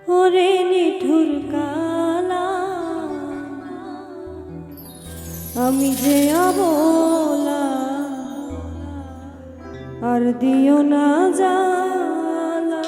ওরে নিঠুর কালা, আমি যে অবলা, আর দিও না জ্বালা।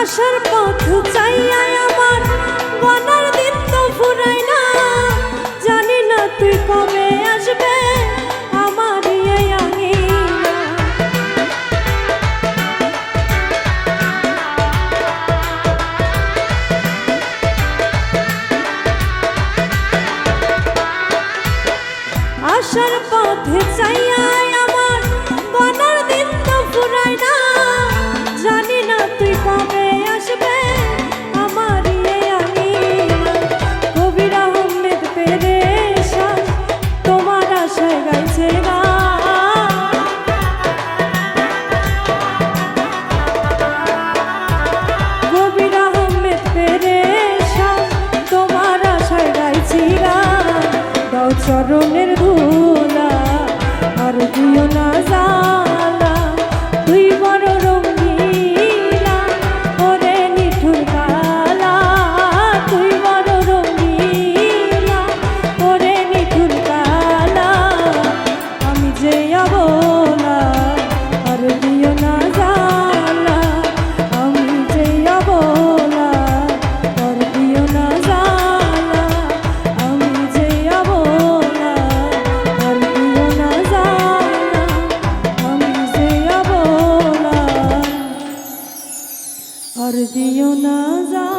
আসার পথ চাইয়া আমার বনার দিন তো ফুরায় না, জানি না তুই কবে আসবে আমার এই আঙিনা। আসার পথে চাইয়া আমার বনার দিন তো ফুরায় না, জানি না তুই কবে আসবে আমার এই আঙিনা। কবির আহমেদ পেরেশান তোমার আশায় গাইছে গান, কবির চরণের ধুলা আর দিও না জ্বালা তুই বড় রঙিলা ওরে নিঠুর কালা তুই বড় রঙিলা ওরে নিঠুর কালা আমি যে অবলা আর দিও না জ্বালা আমি যে অবলা আর দিও না জ্বালা আমি যে অবলা আর দিও না জ্বালা আমি যে অবলা আর দিও না জ্বালা